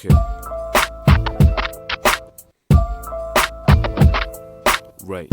Okay. Right.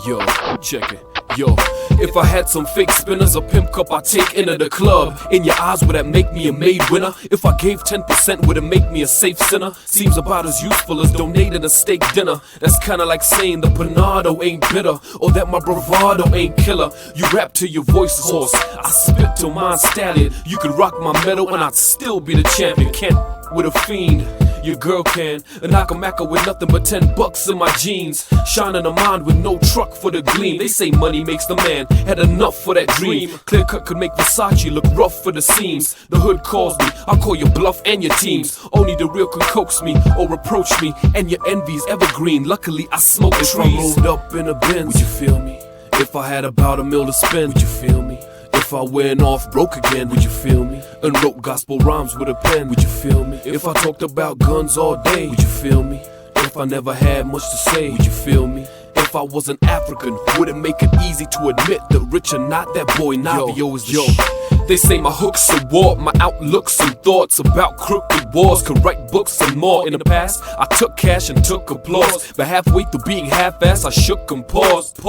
Yo, check it. Yo, if I had some fake spinners, a pimp cup I take into the club. In your eyes, would that make me a made winner? If I gave 10%, would it make me a safe sinner? Seems about as useful as donating a steak dinner. That's kinda like saying the panado ain't bitter, or that my bravado ain't killer. You rap till your voice is hoarse, I spit till mine's stallion. You could rock my medal and I'd still be the champion. Can't with a fiend, your girl can. A knock-a-macka with nothing but $10 in my jeans. Shining a mind with no truck for the gleam. They say money makes the man, had enough for that dream. Clear cut could make Versace look rough for the seams. The hood calls me, I'll call your bluff and your teams. Only the real can coax me or reproach me, and your envy's evergreen. Luckily I smoke trees. If I rolled up in a Benz, would you feel me? If I had about $1 million to spend, would you feel me? If I went off broke again, would you feel me? And wrote gospel rhymes with a pen, would you feel me? If I talked about guns all day, would you feel me? If I never had much to say, would you feel me? If I was an African, would it make it easy to admit that rich or not, that boy Navio is the shit? They say my hooks are warped, my outlooks and thoughts about crooked wars could write books and more. In the past, I took cash and took applause, but halfway through being half-assed, I shook and paused.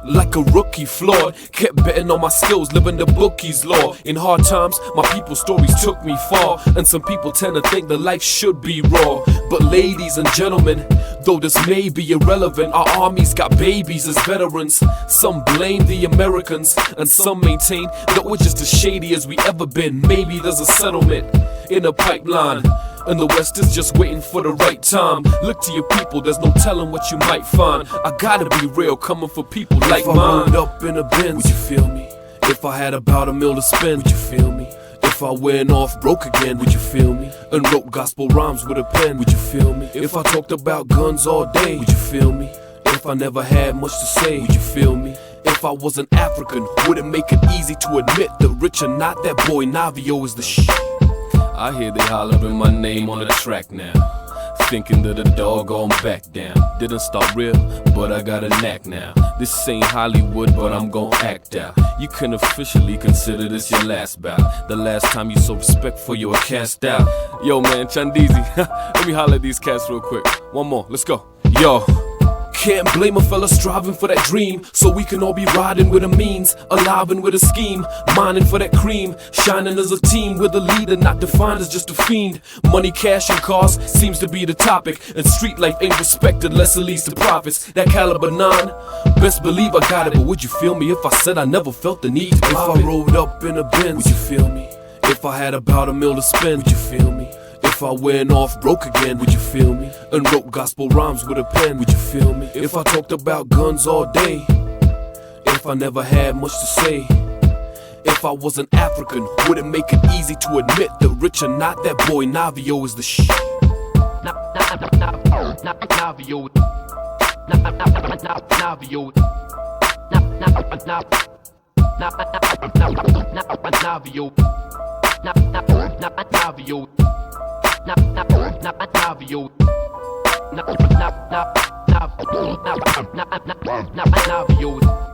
Like a rookie flawed, kept betting on my skills, living the bookie's law. In hard times, my people's stories took me far, and some people tend to think that life should be raw. But ladies and gentlemen, though this may be irrelevant, our armies got babies as veterans. Some blame the Americans, and some maintain that we're just as shady as we ever been. Maybe there's a settlement in a pipeline, and the West is just waiting for the right time. Look to your people, there's no telling what you might find. I gotta be real, coming for people like mine. If I rolled up in a Benz, would you feel me? If I had about $1 million to spend, would you feel me? If I went off broke again, would you feel me? And wrote gospel rhymes with a pen, would you feel me? If I talked about guns all day, would you feel me? If I never had much to say, would you feel me? If I was an African, would it make it easy to admit that rich or not, that boy Navio is the shit? I hear they hollering my name on the track now, thinking that the dog gon' back down. Didn't start real, but I got a knack now. This ain't Hollywood, but I'm gon' act out. You can officially consider this your last bout. The last time you saw respect for you were cast out. Yo man, Chandizi, let me holler at these cats real quick. One more, let's go. Yo. Can't blame a fella striving for that dream, so we can all be riding with a means, alive and with a scheme, mining for that cream, shining as a team with a leader, not defined as just a fiend. Money, cash, and cars seems to be the topic, and street life ain't respected unless it leads to profits. That caliber 9, best believe I got it, but would you feel me if I said I never felt the need to pop it? If I rolled up in a Benz, would you feel me? If I had about $1 million to spend, would you feel me? If I went off broke again, would you feel me? And wrote gospel rhymes with a pen, would you feel me? If I talked about guns all day, if I never had much to say, if I was an African, would it make it easy to admit that rich or not, that boy Navio is the shit? Navio. Navio.